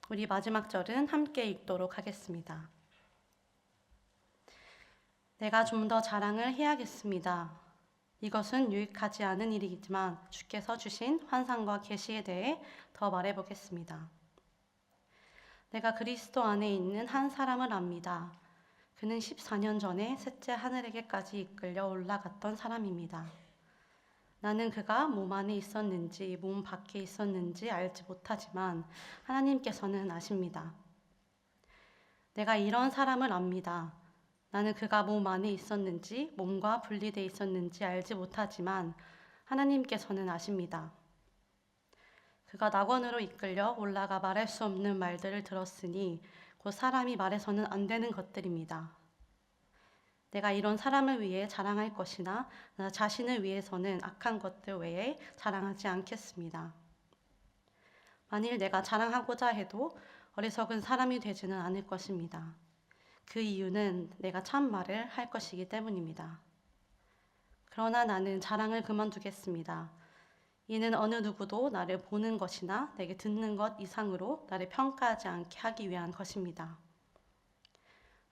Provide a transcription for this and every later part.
우리 마지막 절은 함께 읽도록 하겠습니다. 내가 좀 더 자랑을 해야겠습니다. 이것은 유익하지 않은 일이지만 주께서 주신 환상과 계시에 대해 더 말해보겠습니다. 내가 그리스도 안에 있는 한 사람을 압니다. 그는 14년 전에 셋째 하늘에게까지 이끌려 올라갔던 사람입니다. 나는 그가 몸 안에 있었는지 몸 밖에 있었는지 알지 못하지만 하나님께서는 아십니다. 내가 이런 사람을 압니다. 나는 그가 몸 안에 있었는지 몸과 분리되어 있었는지 알지 못하지만 하나님께서는 아십니다. 그가 낙원으로 이끌려 올라가 말할 수 없는 말들을 들었으니 곧 사람이 말해서는 안 되는 것들입니다. 내가 이런 사람을 위해 자랑할 것이나 나 자신을 위해서는 악한 것들 외에 자랑하지 않겠습니다. 만일 내가 자랑하고자 해도 어리석은 사람이 되지는 않을 것입니다. 그 이유는 내가 참 말을 할 것이기 때문입니다. 그러나 나는 자랑을 그만두겠습니다. 이는 어느 누구도 나를 보는 것이나 내게 듣는 것 이상으로 나를 평가하지 않게 하기 위한 것입니다.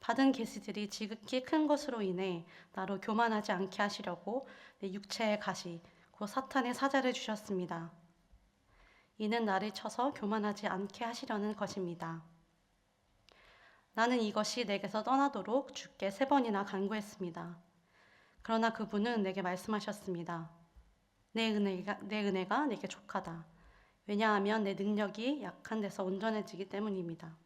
받은 계시들이 지극히 큰 것으로 인해 나로 교만하지 않게 하시려고 내 육체의 가시, 곧 사탄의 사자를 주셨습니다. 이는 나를 쳐서 교만하지 않게 하시려는 것입니다. 나는 이것이 내게서 떠나도록 주께 3번이나 간구했습니다. 그러나 그분은 내게 말씀하셨습니다. 내 은혜가 내게 족하다. 왜냐하면 내 능력이 약한 데서 온전해지기 때문입니다.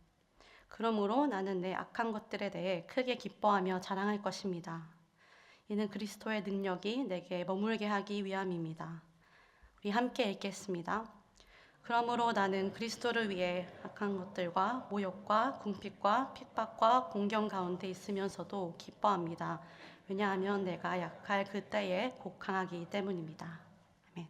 그러므로 나는 내 악한 것들에 대해 크게 기뻐하며 자랑할 것입니다. 이는 그리스도의 능력이 내게 머물게 하기 위함입니다. 우리 함께 읽겠습니다. 그러므로 나는 그리스도를 위해 악한 것들과 모욕과 궁핍과 핍박과 공경 가운데 있으면서도 기뻐합니다. 왜냐하면 내가 약할 그때에 곧 강하기 때문입니다. 아멘.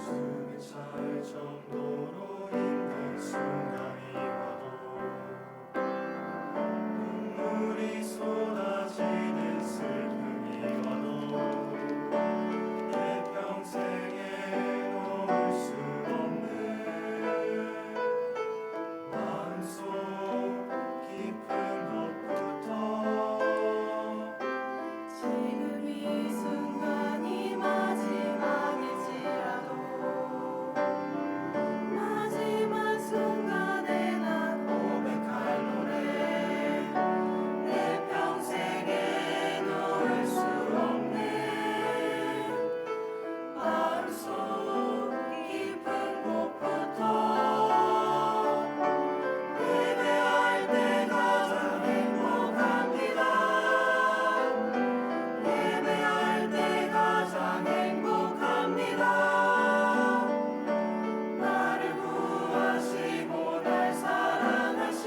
숨이 찰 정도로 힘든 순간이 와도 눈물이 쏟아지는 슬픔이 와도 내 평생에 놓을 수 없는 마음속 깊은 곳부터 지금 이 순간이 마지막일지라도 마지막 순간에 나 고백할 노래 내 평생에 놓을 수 없는 마음속 깊은 곳부터 예배할 때 가장 행복합니다. 예배할 때 가장 행복합니다. 나를 구하시고 날 사랑하신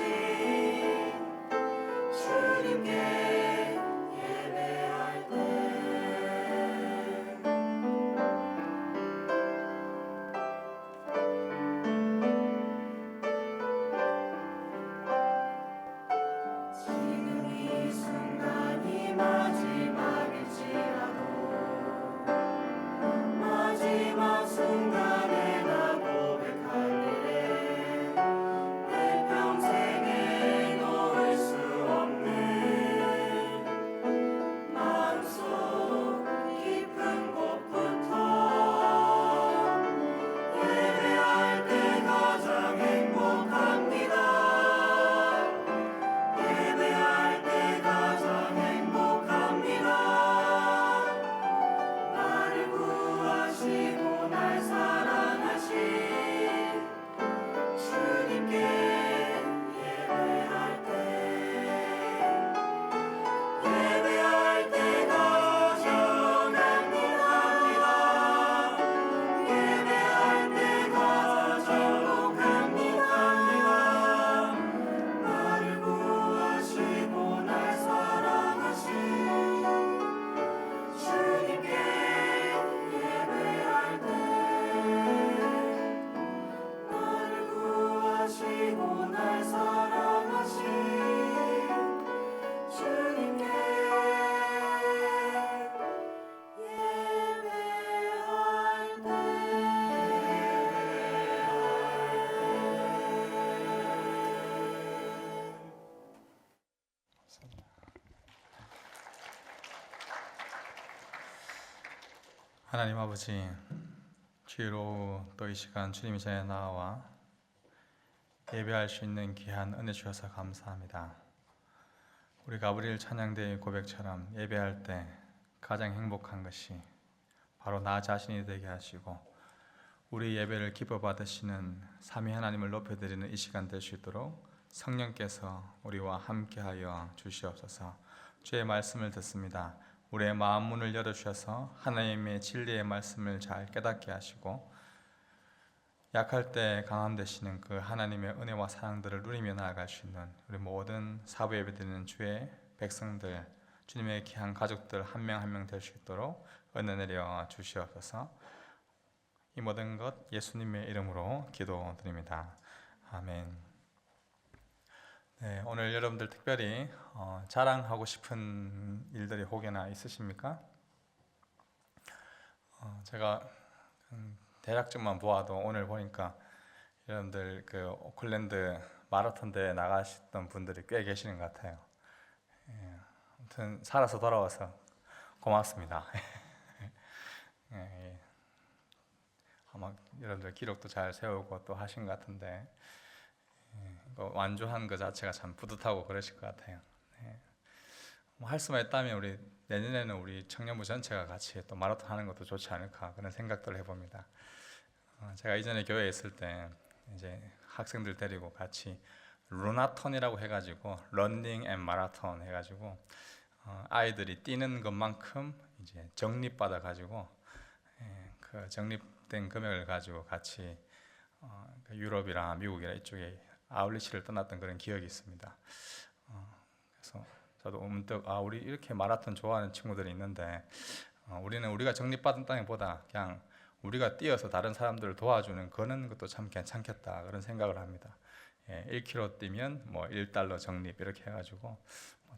주님께 예배할 때 지금 이 순간이 마지막일지라도 마지막 순간에 나 고백할 때 내 평생에 놓을 수 없는 마음속 깊은 곳부터 예배할 때 가장 행복합니다. 예배할 때 가장 행복합니다. 하나님 아버지, 주일 오후 또 이 시간 주님 전에 나와 예배할 수 있는 귀한 은혜 주셔서 감사합니다. 우리 가브리엘 찬양대의 고백처럼 예배할 때 가장 행복한 것이 바로 나 자신이 되게 하시고 우리 예배를 기뻐 받으시는 삼위 하나님을 높여드리는 이 시간 될 수 있도록 성령께서 우리와 함께하여 주시옵소서. 주의 말씀을 듣습니다. 우리의 마음 문을 열어주셔서 하나님의 진리의 말씀을 잘 깨닫게 하시고 약할 때 강함 되시는 그 하나님의 은혜와 사랑들을 누리며 나아갈 수 있는 우리 모든 사부 예배드리는 주의 백성들, 주님의 귀한 가족들 한 명 한 명 될 수 있도록 은혜 내려 주시옵소서. 이 모든 것 예수님의 이름으로 기도드립니다. 아멘. 네, 오늘 여러분들 특별히 자랑하고 싶은 일들이 혹여나 있으십니까? 제가 대략적만 보아도 오늘 보니까 여러분들 그 오클랜드 마라톤 대회 나가셨던 분들이 꽤 계시는 것 같아요. 아무튼 살아서 돌아와서 고맙습니다. 아마 여러분들 기록도 잘 세우고 또 하신 것 같은데 완주한 것 자체가 참 뿌듯하고 그러실 것 같아요. 할 수만 있다면 우리 내년에는 우리 청년부 전체가 같이 또 마라톤 하는 것도 좋지 않을까 그런 생각들을 해봅니다. 제가 이전에 교회에 있을 때 이제 학생들 데리고 같이 루나톤이라고 해가지고 러닝 앤 마라톤 해가지고 아이들이 뛰는 것만큼 이제 적립받아 가지고 그 적립된 금액을 가지고 같이 유럽이랑 미국이랑 이쪽에 아울리치를 떠났던 그런 기억이 있습니다. 그래서 저도 문득 우리 이렇게 마라톤 좋아하는 친구들이 있는데 우리는 우리가 적립받았다기보다 그냥 우리가 뛰어서 다른 사람들을 도와주는 그런 것도 참 괜찮겠다 그런 생각을 합니다. 1km 뛰면 뭐 $1 적립 이렇게 해가지고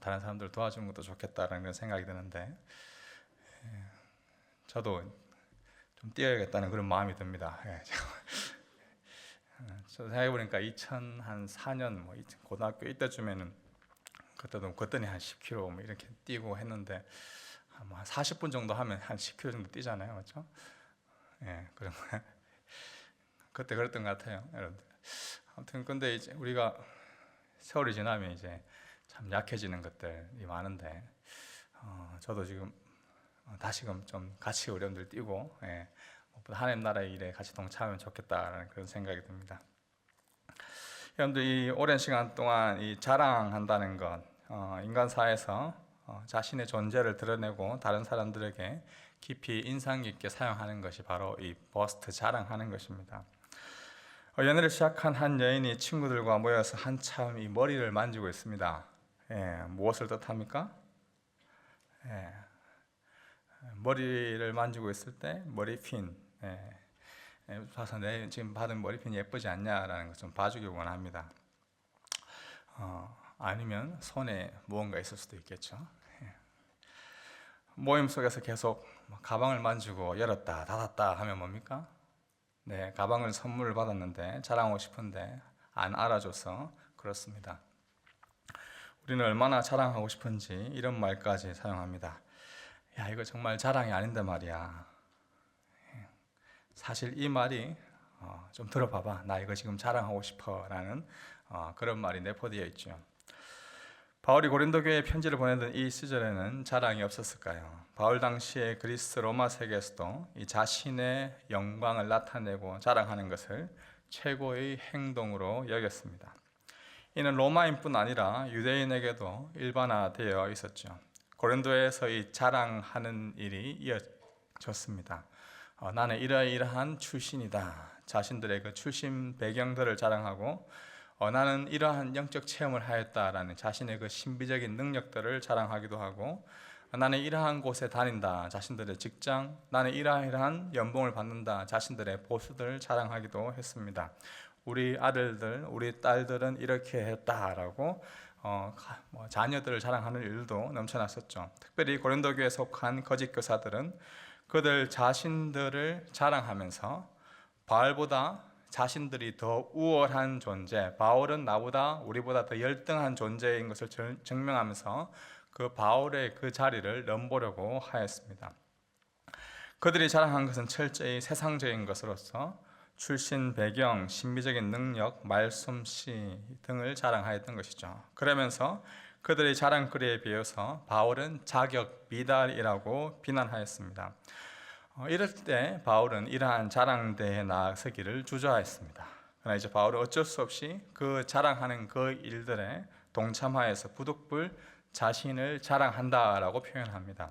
다른 사람들 도와주는 것도 좋겠다라는 그런 생각이 드는데 저도 좀 뛰어야겠다는 그런 마음이 듭니다. 저 생각해보니까 2004년 뭐 고등학교 이때쯤에는 그때도 그때는 한 10km 뭐 이렇게 뛰고 했는데 한 40분 정도 하면 한 10km 정도 뛰잖아요, 그렇죠? 그런 그때 그랬던 것 같아요, 여러분들. 아무튼 근데 이제 우리가 세월이 지나면 이제 참 약해지는 것들이 많은데 저도 지금 다시금 좀 같이 우리 여러분들 뛰고 하나님 나라의 일에 같이 동참하면 좋겠다라는 그런 생각이 듭니다. 여러분들 이 오랜 시간 동안 이 자랑한다는 것, 인간사에서 자신의 존재를 드러내고 다른 사람들에게 깊이 인상 깊게 사용하는 것이 바로 이 버스트 자랑하는 것입니다. 연애를 시작한 한 여인이 친구들과 모여서 한참 이 머리를 만지고 있습니다. 무엇을 뜻합니까? 머리를 만지고 있을 때 머리핀 봐서 내 지금 받은 머리핀 예쁘지 않냐라는 것 좀 봐주기 원합니다. 아니면 손에 무언가 있을 수도 있겠죠. 모임 속에서 계속 가방을 만지고 열었다 닫았다 하면 뭡니까? 가방을 선물을 받았는데 자랑하고 싶은데 안 알아줘서 그렇습니다. 우리는 얼마나 자랑하고 싶은지 이런 말까지 사용합니다. 야, 이거 정말 자랑이 아닌데 말이야. 사실 이 말이 좀 들어봐봐. 나 이거 지금 자랑하고 싶어 라는 그런 말이 내포되어 있죠. 바울이 고린도 교회에 편지를 보내던 이 시절에는 자랑이 없었을까요? 바울 당시에 그리스 로마 세계에서도 이 자신의 영광을 나타내고 자랑하는 것을 최고의 행동으로 여겼습니다. 이는 로마인뿐 아니라 유대인에게도 일반화되어 있었죠. 고린도에서 이 자랑하는 일이 이어졌습니다. 나는 이러이러한 출신이다. 자신들의 그 출신 배경들을 자랑하고 나는 이러한 영적 체험을 하였다라는 자신의 그 신비적인 능력들을 자랑하기도 하고 나는 이러한 곳에 다닌다. 자신들의 직장, 나는 이러한 연봉을 받는다. 자신들의 보수들을 자랑하기도 했습니다. 우리 아들들, 우리 딸들은 이렇게 했다라고 자녀들을 자랑하는 일도 넘쳐났었죠. 특별히 고린도 교회에 속한 거짓 교사들은 그들 자신들을 자랑하면서 바울보다 자신들이 더 우월한 존재, 바울은 나보다 우리보다 더 열등한 존재인 것을 증명하면서 그 바울의 그 자리를 넘보려고 하였습니다. 그들이 자랑한 것은 철저히 세상적인 것으로서 출신 배경, 신비적인 능력, 말솜씨 등을 자랑하였던 것이죠. 그러면서 그들의 자랑거리에 비해서 바울은 자격 미달이라고 비난하였습니다. 이럴 때 바울은 이러한 자랑대에 나서기를 주저하였습니다. 그러나 이제 바울은 어쩔 수 없이 그 자랑하는 그 일들에 동참하여서 부득불 자신을 자랑한다라고 표현합니다.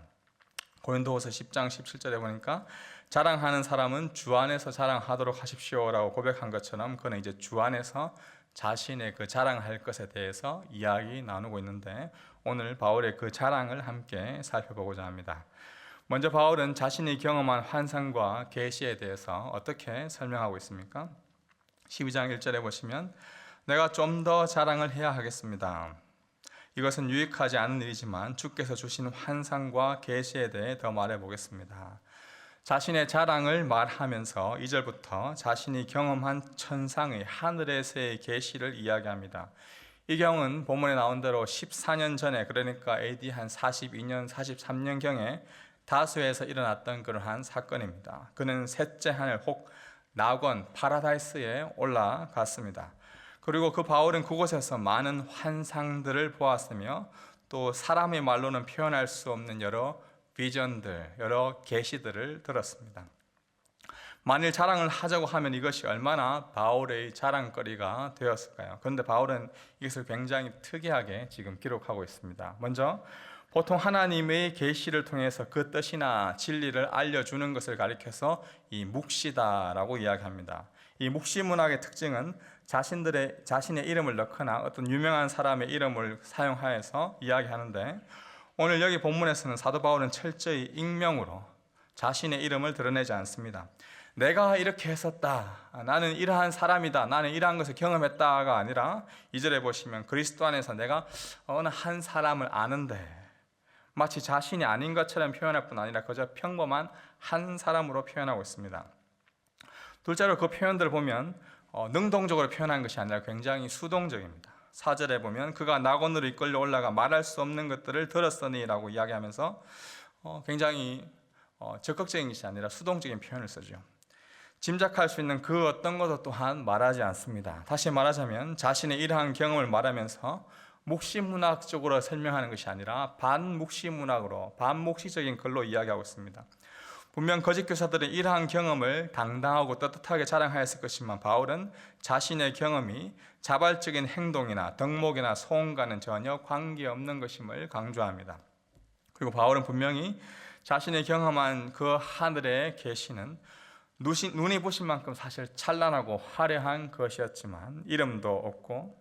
고린도후서 10장 17절에 보니까 자랑하는 사람은 주 안에서 자랑하도록 하십시오라고 고백한 것처럼 그는 이제 주 안에서 자신의 그 자랑할 것에 대해서 이야기 나누고 있는데 오늘 바울의 그 자랑을 함께 살펴보고자 합니다. 먼저 바울은 자신이 경험한 환상과 계시에 대해서 어떻게 설명하고 있습니까? 12장 1절에 보시면 내가 좀 더 자랑을 해야 하겠습니다. 이것은 유익하지 않은 일이지만 주께서 주신 환상과 계시에 대해 더 말해 보겠습니다. 자신의 자랑을 말하면서 2절부터 자신이 경험한 천상의 하늘에서의 계시를 이야기합니다. 이 경우는 본문에 나온 대로 14년 전에 그러니까 AD 한 42년, 43년경에 다수에서 일어났던 그러한 사건입니다. 그는 셋째 하늘 혹 낙원, 파라다이스에 올라갔습니다. 그리고 그 바울은 그곳에서 많은 환상들을 보았으며 또 사람의 말로는 표현할 수 없는 여러 비전들, 여러 계시들을 들었습니다. 만일 자랑을 하자고 하면 이것이 얼마나 바울의 자랑거리가 되었을까요? 그런데 바울은 이것을 굉장히 특이하게 지금 기록하고 있습니다. 먼저 보통 하나님의 계시를 통해서 그 뜻이나 진리를 알려주는 것을 가리켜서 이 묵시다라고 이야기합니다. 이 묵시 문학의 특징은 자신의 이름을 넣거나 어떤 유명한 사람의 이름을 사용하여서 이야기하는데 오늘 여기 본문에서는 사도 바울은 철저히 익명으로 자신의 이름을 드러내지 않습니다. 내가 이렇게 했었다, 나는 이러한 사람이다, 나는 이러한 것을 경험했다가 아니라 2절에 보시면 그리스도 안에서 내가 어느 한 사람을 아는데 마치 자신이 아닌 것처럼 표현할 뿐 아니라 그저 평범한 한 사람으로 표현하고 있습니다. 둘째로 그 표현들을 보면 능동적으로 표현한 것이 아니라 굉장히 수동적입니다. 4절에 보면 그가 낙원으로 이끌려 올라가 말할 수 없는 것들을 들었으니라고 이야기하면서 굉장히 적극적인 것이 아니라 수동적인 표현을 쓰죠. 짐작할 수 있는 그 어떤 것도 또한 말하지 않습니다. 다시 말하자면 자신의 이러한 경험을 말하면서 묵시문학적으로 설명하는 것이 아니라 반묵시문학으로 반묵시적인 글로 이야기하고 있습니다. 분명 거짓 교사들은 이러한 경험을 당당하고 떳떳하게 자랑하였을 것이지만 바울은 자신의 경험이 자발적인 행동이나 덕목이나 소원과는 전혀 관계없는 것임을 강조합니다. 그리고 바울은 분명히 자신의 경험한 그 하늘의 계시는 눈이 부신 만큼 사실 찬란하고 화려한 것이었지만 이름도 없고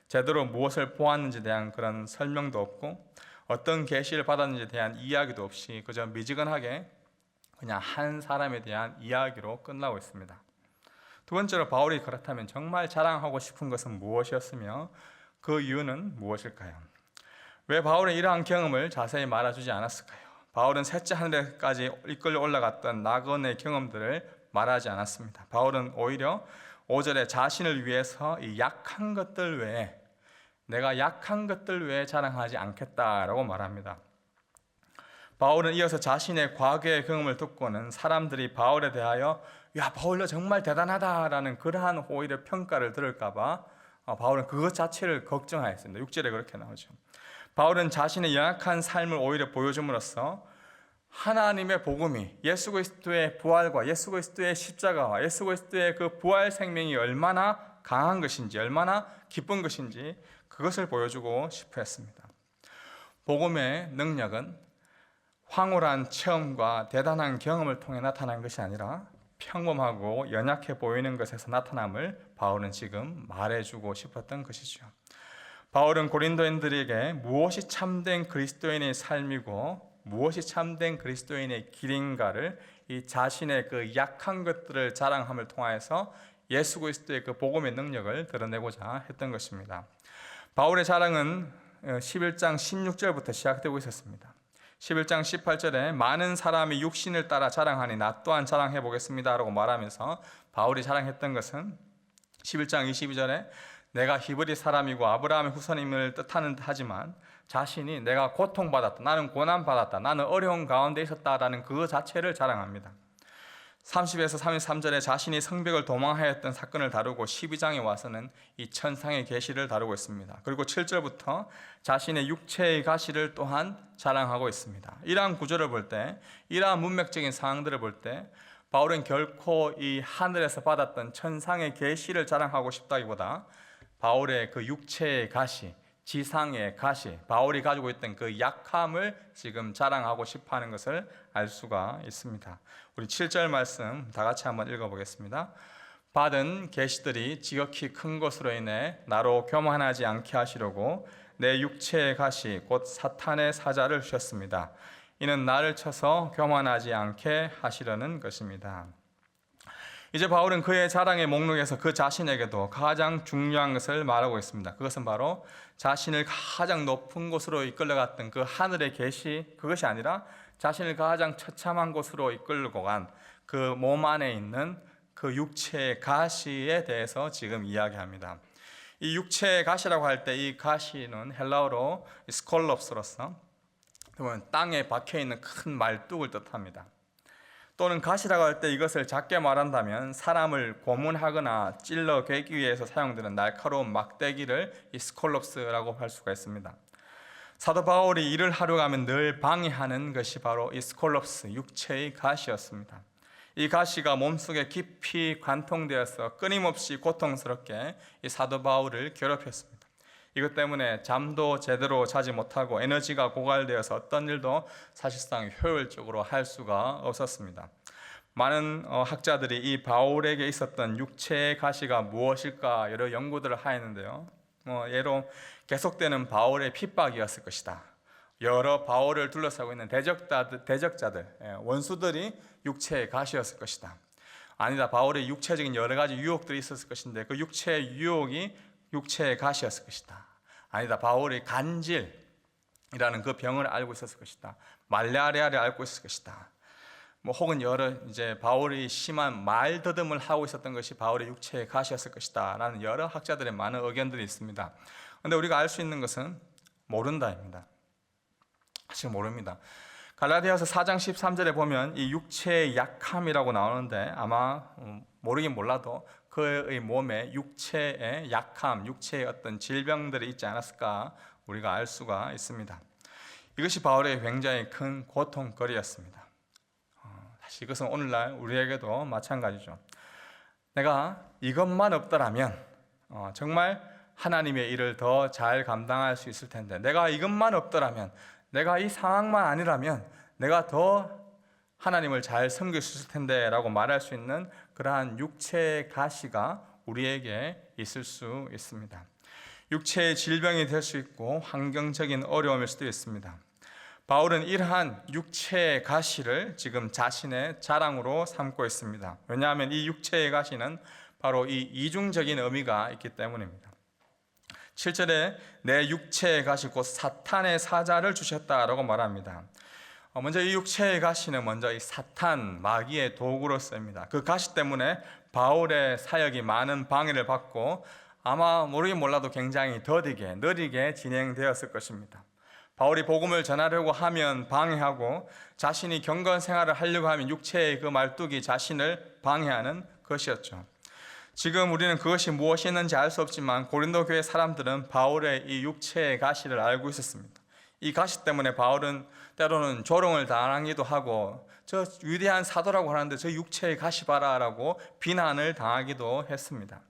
제대로 무엇을 보았는지에 대한 그런 설명도 없고 어떤 계시를 받았는지에 대한 이야기도 없이 그저 미지근하게 그냥 한 사람에 대한 이야기로 끝나고 있습니다. 두 번째로 바울이 그렇다면 정말 자랑하고 싶은 것은 무엇이었으며 그 이유는 무엇일까요? 왜 바울은 이러한 경험을 자세히 말해주지 않았을까요? 바울은 셋째 하늘에까지 이끌려 올라갔던 낙원의 경험들을 말하지 않았습니다. 바울은 오히려 5절에 자신을 위해서 이 약한 것들 외에 내가 약한 것들 외에 자랑하지 않겠다라고 말합니다. 바울은 이어서 자신의 과거의 경험을 듣고는 사람들이 바울에 대하여 야 바울 너 정말 대단하다라는 그러한 오히려 평가를 들을까 봐 바울은 그것 자체를 걱정하였습니다. 6절에 그렇게 나오죠. 바울은 자신의 연약한 삶을 오히려 보여줌으로써 하나님의 복음이 예수 그리스도의 부활과 예수 그리스도의 십자가와 예수 그리스도의 그 부활 생명이 얼마나 강한 것인지 얼마나 기쁜 것인지 그것을 보여주고 싶어 했습니다. 복음의 능력은 황홀한 체험과 대단한 경험을 통해 나타난 것이 아니라 평범하고 연약해 보이는 것에서 나타남을 바울은 지금 말해주고 싶었던 것이죠. 바울은 고린도인들에게 무엇이 참된 그리스도인의 삶이고 무엇이 참된 그리스도인의 길인가를 이 자신의 그 약한 것들을 자랑함을 통하여서 예수 그리스도의 그 복음의 능력을 드러내고자 했던 것입니다. 바울의 자랑은 11장 16절부터 시작되고 있었습니다. 11장 18절에 많은 사람이 육신을 따라 자랑하니 나 또한 자랑해 보겠습니다 라고 말하면서 바울이 자랑했던 것은 11장 22절에 내가 히브리 사람이고 아브라함의 후손임을 뜻하는 하지만 자신이 내가 고통받았다, 나는 고난받았다, 나는 어려운 가운데 있었다라는 그 자체를 자랑합니다. 30에서 33절에 자신이 성벽을 도망하였던 사건을 다루고 12장에 와서는 이 천상의 계시를 다루고 있습니다. 그리고 7절부터 자신의 육체의 가시를 또한 자랑하고 있습니다. 이러한 구조를 볼 때, 이러한 문맥적인 상황들을 볼 때 바울은 결코 이 하늘에서 받았던 천상의 계시를 자랑하고 싶다기보다 바울의 그 육체의 가시, 지상의 가시, 바울이 가지고 있던 그 약함을 지금 자랑하고 싶어하는 것을 알 수가 있습니다. 우리 7절 말씀 다 같이 한번 읽어보겠습니다. 받은 계시들이 지극히 큰 것으로 인해 나로 교만하지 않게 하시려고 내 육체의 가시 곧 사탄의 사자를 주셨습니다. 이는 나를 쳐서 교만하지 않게 하시려는 것입니다. 이제 바울은 그의 자랑의 목록에서 그 자신에게도 가장 중요한 것을 말하고 있습니다. 그것은 바로 자신을 가장 높은 곳으로 이끌어갔던 그 하늘의 계시, 그것이 아니라 자신을 가장 처참한 곳으로 이끌고 간 그 몸 안에 있는 그 육체의 가시에 대해서 지금 이야기합니다. 이 육체의 가시라고 할 때 이 가시는 헬라어로 스콜롭스로서 땅에 박혀 있는 큰 말뚝을 뜻합니다. 또는 가시라고 할 때 이것을 작게 말한다면 사람을 고문하거나 찔러 괴기 위해서 사용되는 날카로운 막대기를 이 스콜롭스라고 할 수가 있습니다. 사도 바울이 일을 하러 가면 늘 방해하는 것이 바로 이 스콜롭스, 육체의 가시였습니다. 이 가시가 몸속에 깊이 관통되어서 끊임없이 고통스럽게 이 사도 바울을 괴롭혔습니다. 이것 때문에 잠도 제대로 자지 못하고 에너지가 고갈되어서 어떤 일도 사실상 효율적으로 할 수가 없었습니다. 많은 학자들이 이 바울에게 있었던 육체의 가시가 무엇일까 여러 연구들을 하였는데요. 예로 계속되는 바울의 핍박이었을 것이다. 여러 바울을 둘러싸고 있는 대적자들, 원수들이 육체의 가시였을 것이다. 아니다, 바울의 육체적인 여러 가지 유혹들이 있었을 것인데 그 육체의 유혹이 육체의 가시였을 것이다. 아니다, 바울이 간질이라는 그 병을 앓고 있었을 것이다. 말라리아를 앓고 있었을 것이다. 혹은 이제 바울이 심한 말더듬을 하고 있었던 것이 바울의 육체의 가시였을 것이다라는 여러 학자들의 많은 의견들이 있습니다. 그런데 우리가 알 수 있는 것은 모른다입니다. 사실 모릅니다. 갈라디아서 4장 13절에 보면 이 육체의 약함이라고 나오는데 아마 모르긴 몰라도 그의 몸에 육체의 약함, 육체의 어떤 질병들이 있지 않았을까 우리가 알 수가 있습니다. 이것이 바울의 굉장히 큰 고통거리였습니다. 사실 이것은 오늘날 우리에게도 마찬가지죠. 내가 이것만 없더라면 정말 하나님의 일을 더 잘 감당할 수 있을 텐데, 내가 이것만 없더라면, 내가 이 상황만 아니라면 내가 더 하나님을 잘 섬길 수 있을 텐데 라고 말할 수 있는 그러한 육체의 가시가 우리에게 있을 수 있습니다. 육체의 질병이 될 수 있고 환경적인 어려움일 수도 있습니다. 바울은 이러한 육체의 가시를 지금 자신의 자랑으로 삼고 있습니다. 왜냐하면 이 육체의 가시는 바로 이 이중적인 의미가 있기 때문입니다. 7절에 내 육체의 가시 곧 사탄의 사자를 주셨다라고 말합니다. 먼저 이 육체의 가시는 먼저 이 사탄, 마귀의 도구로 쓰입니다. 그 가시 때문에 바울의 사역이 많은 방해를 받고 아마 모르긴 몰라도 굉장히 더디게, 느리게 진행되었을 것입니다. 바울이 복음을 전하려고 하면 방해하고 자신이 경건 생활을 하려고 하면 육체의 그 말뚝이 자신을 방해하는 것이었죠. 지금 우리는 그것이 무엇이었는지 알 수 없지만 고린도 교회 사람들은 바울의 이 육체의 가시를 알고 있었습니다. 이 가시 때문에 바울은 때로는 조롱을 당하기도 하고 저 위대한 사도라고 하는데 저 육체의 가시 봐라라고 비난을 당하기도 했습니다.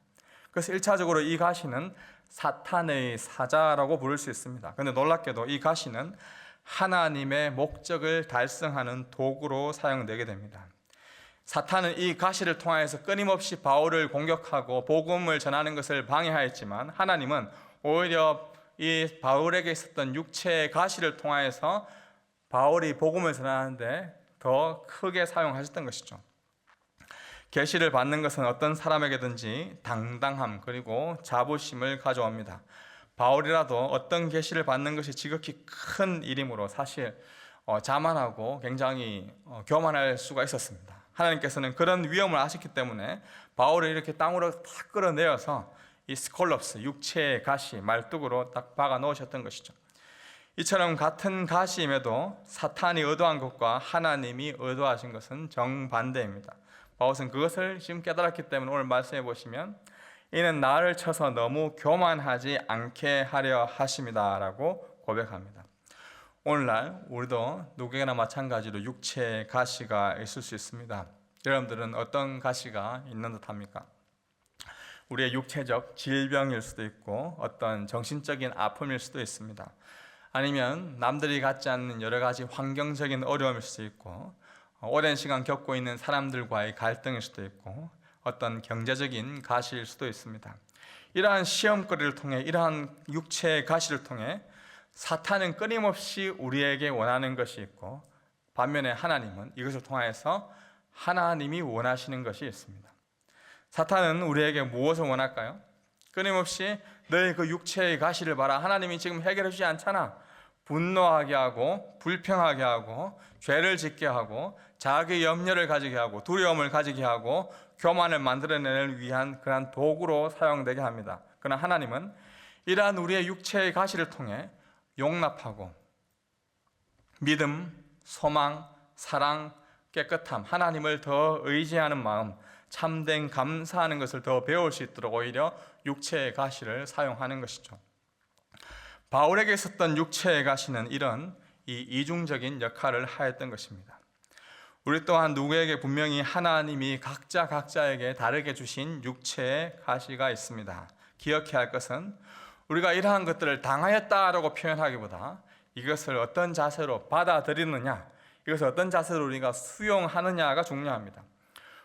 그래서 1차적으로 이 가시는 사탄의 사자라고 부를 수 있습니다. 그런데 놀랍게도 이 가시는 하나님의 목적을 달성하는 도구로 사용되게 됩니다. 사탄은 이 가시를 통하여서 끊임없이 바울을 공격하고 복음을 전하는 것을 방해하였지만 하나님은 오히려 이 바울에게 있었던 육체의 가시를 통하여서 바울이 복음을 전하는데 더 크게 사용하셨던 것이죠. 계시를 받는 것은 어떤 사람에게든지 당당함 그리고 자부심을 가져옵니다. 바울이라도 어떤 계시를 받는 것이 지극히 큰 일이므로 사실 자만하고 굉장히 교만할 수가 있었습니다. 하나님께서는 그런 위험을 아셨기 때문에 바울을 이렇게 땅으로 탁 끌어내어서 이 스콜롭스, 육체의 가시, 말뚝으로 딱 박아 넣으셨던 것이죠. 이처럼 같은 가시임에도 사탄이 의도한 것과 하나님이 의도하신 것은 정반대입니다. 바울은 그것을 지금 깨달았기 때문에 오늘 말씀해 보시면 이는 나를 쳐서 너무 교만하지 않게 하려 하심이다 라고 고백합니다. 오늘날 우리도 누구에게나 마찬가지로 육체의 가시가 있을 수 있습니다. 여러분들은 어떤 가시가 있는 듯 합니까? 우리의 육체적 질병일 수도 있고 어떤 정신적인 아픔일 수도 있습니다. 아니면 남들이 갖지 않는 여러 가지 환경적인 어려움일 수도 있고 오랜 시간 겪고 있는 사람들과의 갈등일 수도 있고 어떤 경제적인 가시일 수도 있습니다. 이러한 시험거리를 통해 이러한 육체의 가시를 통해 사탄은 끊임없이 우리에게 원하는 것이 있고 반면에 하나님은 이것을 통하여서 하나님이 원하시는 것이 있습니다. 사탄은 우리에게 무엇을 원할까요? 끊임없이 너의 그 육체의 가시를 봐라. 하나님이 지금 해결해 주지 않잖아. 분노하게 하고 불평하게 하고 죄를 짓게 하고 자기 염려를 가지게 하고 두려움을 가지게 하고 교만을 만들어내기 위한 그런 도구로 사용되게 합니다. 그러나 하나님은 이러한 우리의 육체의 가시를 통해 용납하고 믿음, 소망, 사랑, 깨끗함, 하나님을 더 의지하는 마음, 참된 감사하는 것을 더 배울 수 있도록 오히려 육체의 가시를 사용하는 것이죠. 바울에게 있었던 육체의 가시는 이런 이중적인 역할을 하였던 것입니다. 우리 또한 누구에게 분명히 하나님이 각자에게 다르게 주신 육체의 가시가 있습니다. 기억해야 할 것은 우리가 이러한 것들을 당하였다라고 표현하기보다 이것을 어떤 자세로 받아들이느냐, 이것을 어떤 자세로 우리가 수용하느냐가 중요합니다.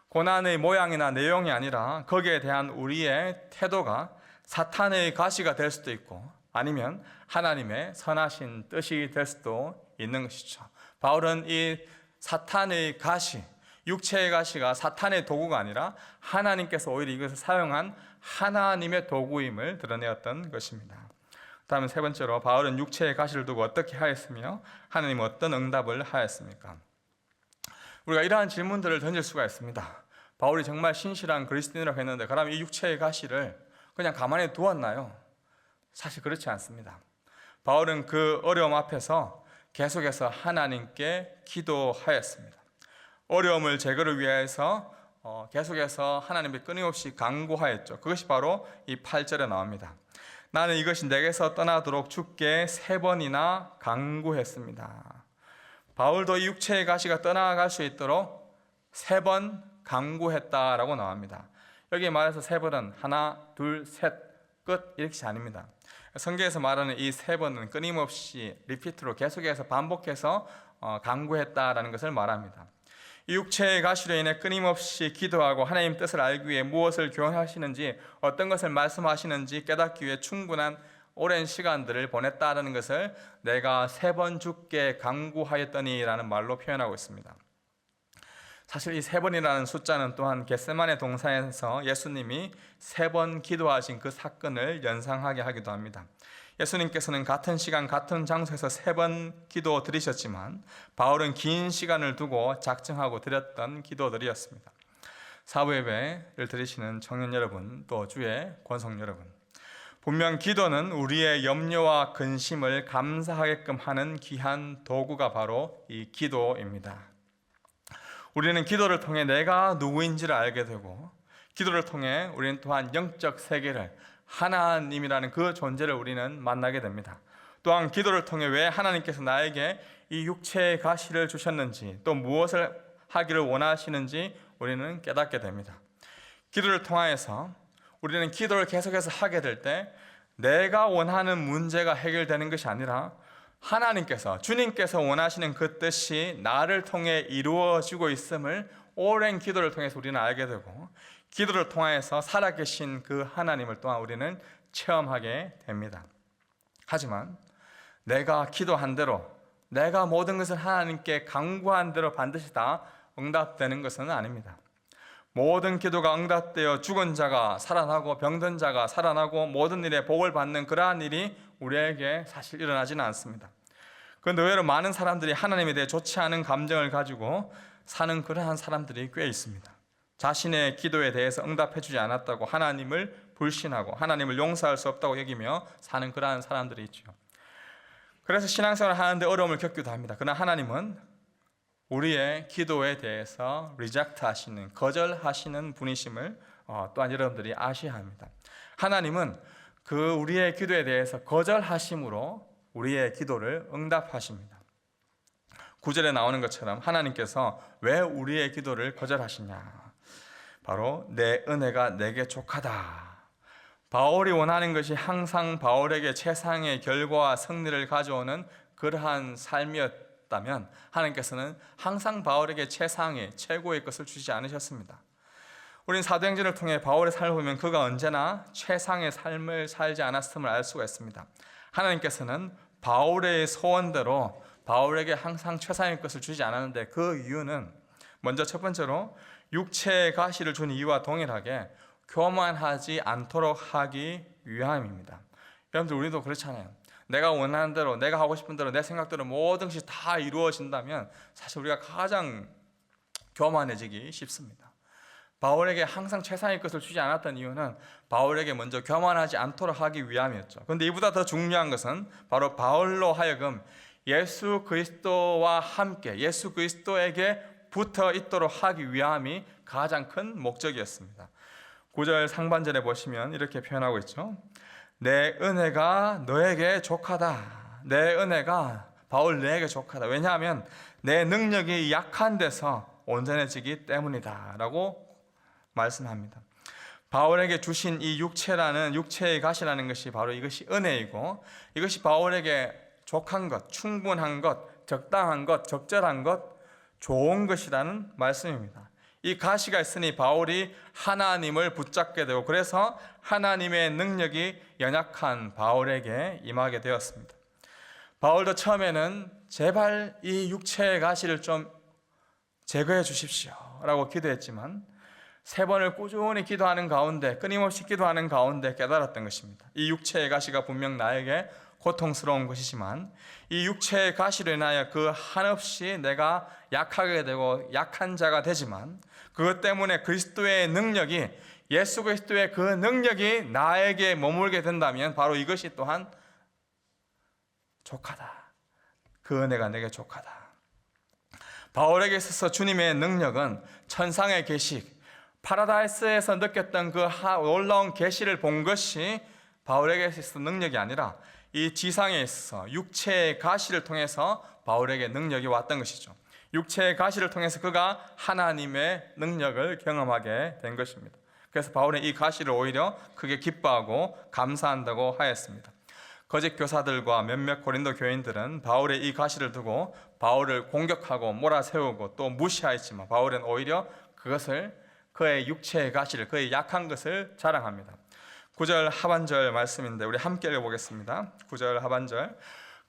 고난의 모양이나 내용이 아니라 거기에 대한 우리의 태도가 사탄의 가시가 될 수도 있고 아니면 하나님의 선하신 뜻이 될 수도 있는 것이죠. 바울은 이 사탄의 가시, 육체의 가시가 사탄의 도구가 아니라 하나님께서 오히려 이것을 사용한 하나님의 도구임을 드러내었던 것입니다. 다음은 세 번째로 바울은 육체의 가시를 두고 어떻게 하였으며 하나님은 어떤 응답을 하였습니까? 우리가 이러한 질문들을 던질 수가 있습니다. 바울이 정말 신실한 그리스도인이라고 했는데 그럼 이 육체의 가시를 그냥 가만히 두었나요? 사실 그렇지 않습니다. 바울은 그 어려움 앞에서 계속해서 하나님께 기도하였습니다. 어려움을 제거를 위해서 계속해서 하나님께 끊임없이 간구하였죠. 그것이 바로 이 8절에 나옵니다. 나는 이것이 내게서 떠나도록 주께 3번이나 간구했습니다. 바울도 이 육체의 가시가 떠나갈 수 있도록 3번 간구했다라고 나옵니다. 여기 말해서 3번은 하나, 둘, 셋, 끝 이렇게 아닙니다. 성경에서 말하는 이 3번은 끊임없이 리피트로 계속해서 반복해서 간구했다라는 것을 말합니다. 이 육체의 가시로 인해 끊임없이 기도하고 하나님 뜻을 알기 위해 무엇을 교훈하시는지 어떤 것을 말씀하시는지 깨닫기 위해 충분한 오랜 시간들을 보냈다는 것을 내가 3번 주께 간구하였더니 라는 말로 표현하고 있습니다. 사실 이 3번이라는 숫자는 또한 겟세마네 동산에서 예수님이 3번 기도하신 그 사건을 연상하게 하기도 합니다. 예수님께서는 같은 시간 같은 장소에서 3번 기도 드리셨지만 바울은 긴 시간을 두고 작정하고 드렸던 기도들이었습니다. 사부예배를 드리시는 청년 여러분, 또 주의 권속 여러분, 분명 기도는 우리의 염려와 근심을 감사하게끔 하는 귀한 도구가 바로 이 기도입니다. 우리는 기도를 통해 내가 누구인지를 알게 되고 기도를 통해 우리는 또한 영적 세계를 하나님이라는 그 존재를 우리는 만나게 됩니다. 또한 기도를 통해 왜 하나님께서 나에게 이 육체의 가시를 주셨는지 또 무엇을 하기를 원하시는지 우리는 깨닫게 됩니다. 기도를 통하여서 우리는 기도를 계속해서 하게 될 때 내가 원하는 문제가 해결되는 것이 아니라 하나님께서 주님께서 원하시는 그 뜻이 나를 통해 이루어지고 있음을 오랜 기도를 통해서 우리는 알게 되고 기도를 통하여서 살아계신 그 하나님을 또한 우리는 체험하게 됩니다. 하지만 내가 기도한 대로 내가 모든 것을 하나님께 간구한 대로 반드시 다 응답되는 것은 아닙니다. 모든 기도가 응답되어 죽은 자가 살아나고 병든 자가 살아나고 모든 일에 복을 받는 그러한 일이 우리에게 사실 일어나지는 않습니다. 그런데 의외로 많은 사람들이 하나님에 대해 좋지 않은 감정을 가지고 사는 그러한 사람들이 꽤 있습니다. 자신의 기도에 대해서 응답해 주지 않았다고 하나님을 불신하고 하나님을 용서할 수 없다고 여기며 사는 그러한 사람들이 있죠. 그래서 신앙생활을 하는데 어려움을 겪기도 합니다. 그러나 하나님은 우리의 기도에 대해서 리젝트 하시는, 거절하시는 분이심을 또한 여러분들이 아셔야 합니다. 하나님은 그 우리의 기도에 대해서 거절하심으로 우리의 기도를 응답하십니다. 9절에 나오는 것처럼 하나님께서 왜 우리의 기도를 거절하시냐? 바로 내 은혜가 내게 족하다. 바울이 원하는 것이 항상 바울에게 최상의 결과와 승리를 가져오는 그러한 삶이었다면 하나님께서는 항상 바울에게 최상의 최고의 것을 주지 않으셨습니다. 우린 사도행전을 통해 바울의 삶을 보면 그가 언제나 최상의 삶을 살지 않았음을 알 수가 있습니다. 하나님께서는 바울의 소원대로 바울에게 항상 최상의 것을 주지 않았는데 그 이유는 먼저 첫 번째로 육체의 가시를 준 이유와 동일하게 교만하지 않도록 하기 위함입니다. 여러분들 우리도 그렇잖아요. 내가 원하는 대로, 내가 하고 싶은 대로, 내 생각대로 모든 것이 다 이루어진다면 사실 우리가 가장 교만해지기 쉽습니다. 바울에게 항상 최상의 것을 주지 않았던 이유는 바울에게 먼저 교만하지 않도록 하기 위함이었죠. 그런데 이보다 더 중요한 것은 바로 바울로 하여금 예수 그리스도와 함께 예수 그리스도에게 붙어 있도록 하기 위함이 가장 큰 목적이었습니다. 9절 상반절에 보시면 이렇게 표현하고 있죠. 내 은혜가 너에게 족하다. 내 은혜가 바울 너에게 족하다. 왜냐하면 내 능력이 약한 데서 온전해지기 때문이다 라고 말씀합니다. 바울에게 주신 이 육체의 가시라는 것이 바로 이것이 은혜이고 이것이 바울에게 족한 것, 충분한 것, 적당한 것, 적절한 것, 좋은 것이라는 말씀입니다. 이 가시가 있으니 바울이 하나님을 붙잡게 되고 그래서 하나님의 능력이 연약한 바울에게 임하게 되었습니다. 바울도 처음에는 제발 이 육체의 가시를 좀 제거해 주십시오 라고 기도했지만 3번을 꾸준히 기도하는 가운데 끊임없이 기도하는 가운데 깨달았던 것입니다. 이 육체의 가시가 분명 나에게 고통스러운 것이지만 이 육체의 가시로 인하여 그 한없이 내가 약하게 되고 약한 자가 되지만 그것 때문에 그리스도의 능력이 예수 그리스도의 그 능력이 나에게 머물게 된다면 바로 이것이 또한 족하다. 그 은혜가 내게 족하다. 바울에게 있어서 주님의 능력은 천상의 계시 파라다이스에서 느꼈던 그 놀라운 계시를 본 것이 바울에게 있어서 능력이 아니라 이 지상에 있어서 육체의 가시를 통해서 바울에게 능력이 왔던 것이죠. 육체의 가시를 통해서 그가 하나님의 능력을 경험하게 된 것입니다. 그래서 바울은 이 가시를 오히려 크게 기뻐하고 감사한다고 하였습니다. 거짓 교사들과 몇몇 고린도 교인들은 바울의 이 가시를 두고 바울을 공격하고 몰아세우고 또 무시하였지만 바울은 오히려 그것을 그의 육체의 가시를 그의 약한 것을 자랑합니다. 9절 하반절 말씀인데 우리 함께 읽어보겠습니다. 9절 하반절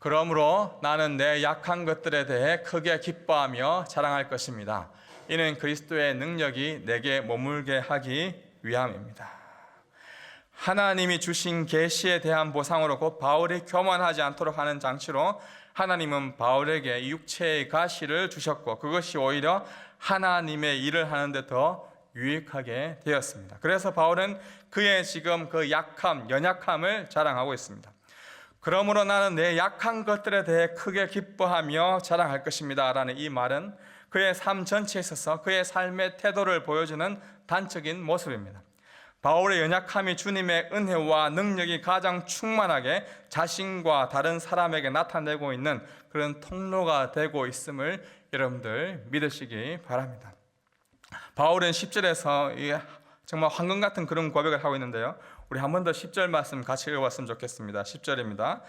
그러므로 나는 내 약한 것들에 대해 크게 기뻐하며 자랑할 것입니다. 이는 그리스도의 능력이 내게 머물게 하기 위함입니다. 하나님이 주신 계시에 대한 보상으로 곧 바울이 교만하지 않도록 하는 장치로 하나님은 바울에게 이 육체의 가시를 주셨고 그것이 오히려 하나님의 일을 하는데 더 유익하게 되었습니다. 그래서 바울은 그의 지금 그 약함, 연약함을 자랑하고 있습니다. 그러므로 나는 내 약한 것들에 대해 크게 기뻐하며 자랑할 것입니다 라는 이 말은 그의 삶 전체에 있어서 그의 삶의 태도를 보여주는 단적인 모습입니다. 바울의 연약함이 주님의 은혜와 능력이 가장 충만하게 자신과 다른 사람에게 나타내고 있는 그런 통로가 되고 있음을 여러분들 믿으시기 바랍니다. 바울은 10절에서 정말 황금 같은 그런 고백을 하고 있는데요. 우리 한 번 더 10절 말씀 같이 읽어봤으면 좋겠습니다. 10절입니다.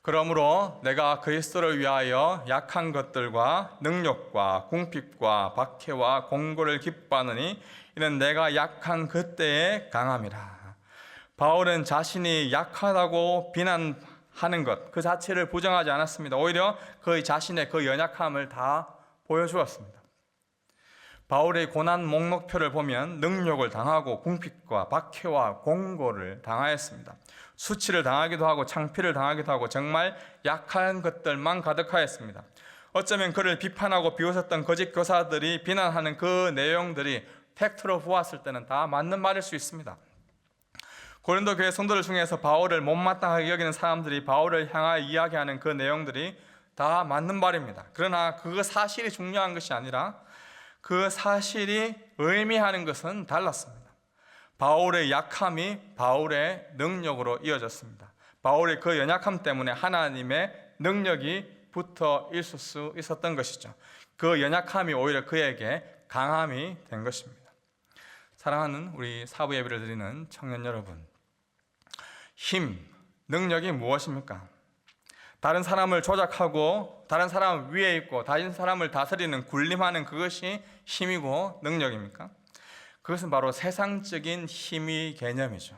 그러므로 내가 그리스도를 위하여 약한 것들과 능력과 궁핍과 박해와 공고를 기뻐하느니 이는 내가 약한 그때의 강함이라. 바울은 자신이 약하다고 비난하는 것 그 자체를 부정하지 않았습니다. 오히려 그 자신의 그 연약함을 다 보여주었습니다. 바울의 고난 목록표를 보면 능욕을 당하고 궁핍과 박해와 공고를 당하였습니다. 수치를 당하기도 하고 창피를 당하기도 하고 정말 약한 것들만 가득하였습니다. 어쩌면 그를 비판하고 비웃었던 거짓 교사들이 비난하는 그 내용들이 팩트로 보았을 때는 다 맞는 말일 수 있습니다. 고린도 교회 성도들 중에서 바울을 못마땅하게 여기는 사람들이 바울을 향하여 이야기하는 그 내용들이 다 맞는 말입니다. 그러나 그 사실이 중요한 것이 아니라 그 사실이 의미하는 것은 달랐습니다. 바울의 약함이 바울의 능력으로 이어졌습니다. 바울의 그 연약함 때문에 하나님의 능력이 붙어 있을 수 있었던 것이죠. 그 연약함이 오히려 그에게 강함이 된 것입니다. 사랑하는 우리 사부 예배를 드리는 청년 여러분, 힘, 능력이 무엇입니까? 다른 사람을 조작하고 다른 사람 위에 있고 다른 사람을 다스리는 군림하는 그것이 힘이고 능력입니까? 그것은 바로 세상적인 힘의 개념이죠.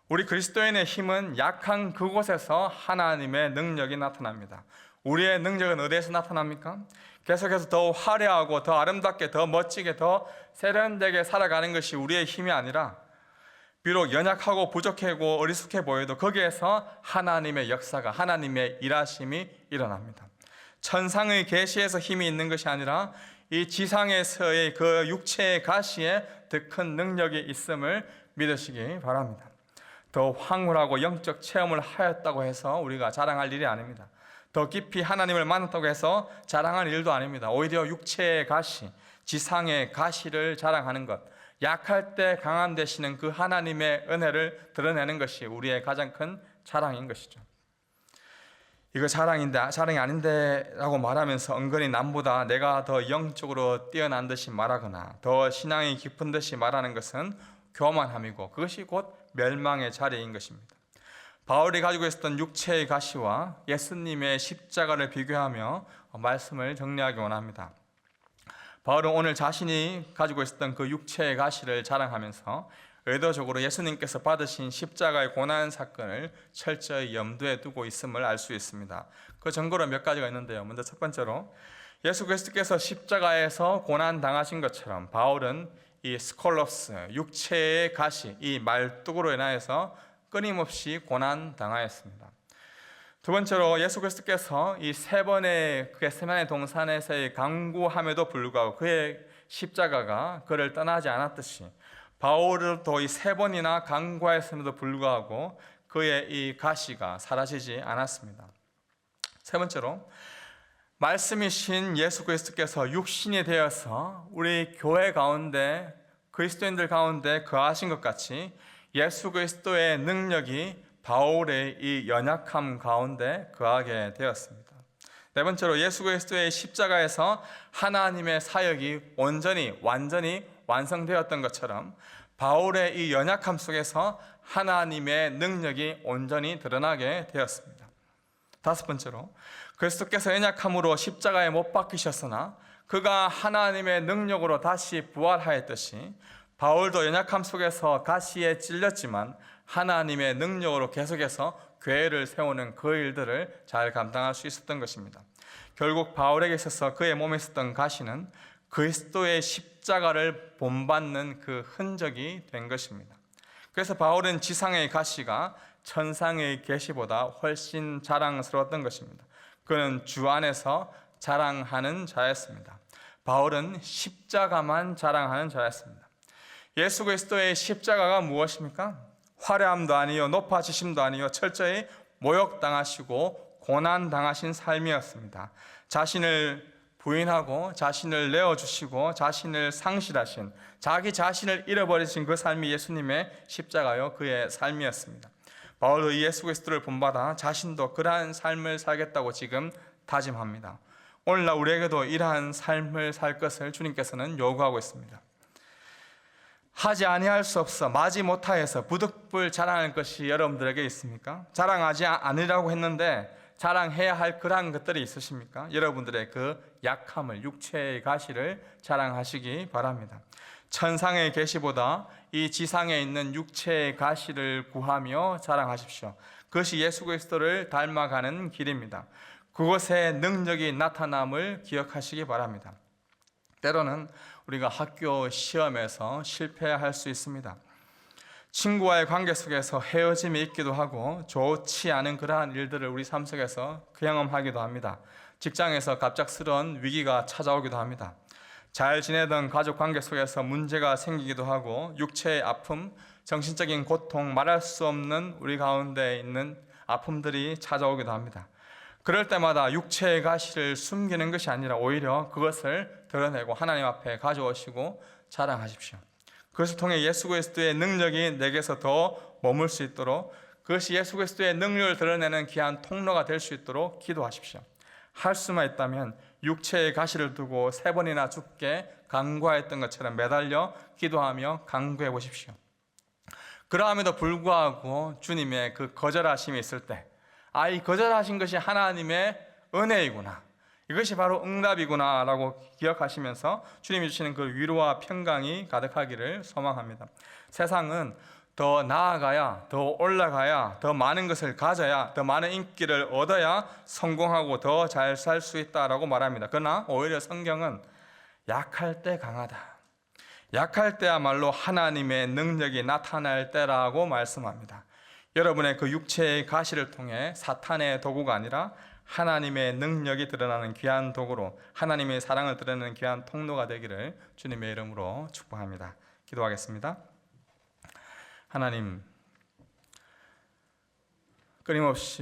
우리 그리스도인의 힘은 약한 그곳에서 하나님의 능력이 나타납니다. 우리의 능력은 어디에서 나타납니까? 계속해서 더 화려하고 더 아름답게 더 멋지게 더 세련되게 살아가는 것이 우리의 힘이 아니라 비록 연약하고 부족하고 어리숙해 보여도 거기에서 하나님의 역사가 하나님의 일하심이 일어납니다. 천상의 계시에서 힘이 있는 것이 아니라 이 지상에서의 그 육체의 가시에 더 큰 능력이 있음을 믿으시기 바랍니다. 더 황홀하고 영적 체험을 하였다고 해서 우리가 자랑할 일이 아닙니다. 더 깊이 하나님을 만났다고 해서 자랑할 일도 아닙니다. 오히려 육체의 가시, 지상의 가시를 자랑하는 것, 약할 때 강함 되시는 그 하나님의 은혜를 드러내는 것이 우리의 가장 큰 자랑인 것이죠. 이거 자랑이 아닌데 라고 말하면서 은근히 남보다 내가 더 영적으로 뛰어난 듯이 말하거나 더 신앙이 깊은 듯이 말하는 것은 교만함이고 그것이 곧 멸망의 자리인 것입니다. 바울이 가지고 있었던 육체의 가시와 예수님의 십자가를 비교하며 말씀을 정리하기 원합니다. 바울은 오늘 자신이 가지고 있었던 그 육체의 가시를 자랑하면서 의도적으로 예수님께서 받으신 십자가의 고난 사건을 철저히 염두에 두고 있음을 알 수 있습니다. 그 증거로 몇 가지가 있는데요. 먼저 첫 번째로 예수 그리스도께서 십자가에서 고난 당하신 것처럼 바울은 이 스콜로스, 육체의 가시, 이 말뚝으로 인하여서 끊임없이 고난 당하였습니다. 두 번째로 예수 그리스도께서 이 세 번의 겟세마네 동산에서의 강구함에도 불구하고 그의 십자가가 그를 떠나지 않았듯이 바울도 이 세 번이나 강구하였음에도 불구하고 그의 이 가시가 사라지지 않았습니다. 세 번째로 말씀이신 예수 그리스도께서 육신이 되어서 우리 교회 가운데 그리스도인들 가운데 거하신 것 같이 예수 그리스도의 능력이 바울의 이 연약함 가운데 거하게 되었습니다. 네 번째로 예수 그리스도의 십자가에서 하나님의 사역이 완전히 완성되었던 것처럼 바울의 이 연약함 속에서 하나님의 능력이 온전히 드러나게 되었습니다. 다섯 번째로 그리스도께서 연약함으로 십자가에 못 박히셨으나 그가 하나님의 능력으로 다시 부활하였듯이 바울도 연약함 속에서 가시에 찔렸지만 하나님의 능력으로 계속해서 교회를 세우는 그 일들을 잘 감당할 수 있었던 것입니다. 결국 바울에게 있어서 그의 몸에 있었던 가시는 그리스도의 십자가를 본받는 그 흔적이 된 것입니다. 그래서 바울은 지상의 가시가 천상의 계시보다 훨씬 자랑스러웠던 것입니다. 그는 주 안에서 자랑하는 자였습니다. 바울은 십자가만 자랑하는 자였습니다. 예수 그리스도의 십자가가 무엇입니까? 화려함도 아니요 높아지심도 아니요 철저히 모욕당하시고 고난당하신 삶이었습니다. 자신을 부인하고 자신을 내어주시고 자신을 상실하신 자기 자신을 잃어버리신 그 삶이 예수님의 십자가요 그의 삶이었습니다. 바울도 예수 그리스도를 본받아 자신도 그러한 삶을 살겠다고 지금 다짐합니다. 오늘날 우리에게도 이러한 삶을 살 것을 주님께서는 요구하고 있습니다. 하지 아니할 수 없어 마지 못하여서 부득불 자랑할 것이 여러분들에게 있습니까? 자랑하지 않으라고 했는데 자랑해야 할 그러한 것들이 있으십니까? 여러분들의 그 약함을 육체의 가시를 자랑하시기 바랍니다. 천상의 계시보다 이 지상에 있는 육체의 가시를 구하며 자랑하십시오. 그것이 예수 그리스도를 닮아가는 길입니다. 그곳에 능력이 나타남을 기억하시기 바랍니다. 때로는 우리가 학교 시험에서 실패할 수 있습니다. 친구와의 관계 속에서 헤어짐이 있기도 하고 좋지 않은 그러한 일들을 우리 삶 속에서 경험하기도 합니다. 직장에서 갑작스러운 위기가 찾아오기도 합니다. 잘 지내던 가족 관계 속에서 문제가 생기기도 하고 육체의 아픔, 정신적인 고통, 말할 수 없는 우리 가운데 있는 아픔들이 찾아오기도 합니다. 그럴 때마다 육체의 가시를 숨기는 것이 아니라 오히려 그것을 드러내고 하나님 앞에 가져오시고 자랑하십시오. 그것을 통해 예수 그리스도의 능력이 내게서 더 머물 수 있도록, 그것이 예수 그리스도의 능력을 드러내는 귀한 통로가 될 수 있도록 기도하십시오. 할 수만 있다면 육체의 가시를 두고 3번이나 죽게 간구하였던 것처럼 매달려 기도하며 간구해 보십시오. 그러함에도 불구하고 주님의 그 거절하심이 있을 때, 이 거절하신 것이 하나님의 은혜이구나, 이것이 바로 응답이구나 라고 기억하시면서 주님이 주시는 그 위로와 평강이 가득하기를 소망합니다. 세상은 더 나아가야, 더 올라가야, 더 많은 것을 가져야, 더 많은 인기를 얻어야 성공하고 더 잘 살 수 있다라고 말합니다. 그러나 오히려 성경은 약할 때 강하다, 약할 때야말로 하나님의 능력이 나타날 때라고 말씀합니다. 여러분의 그 육체의 가시를 통해 사탄의 도구가 아니라 하나님의 능력이 드러나는 귀한 도구로, 하나님의 사랑을 드러내는 귀한 통로가 되기를 주님의 이름으로 축복합니다. 기도하겠습니다. 하나님, 끊임없이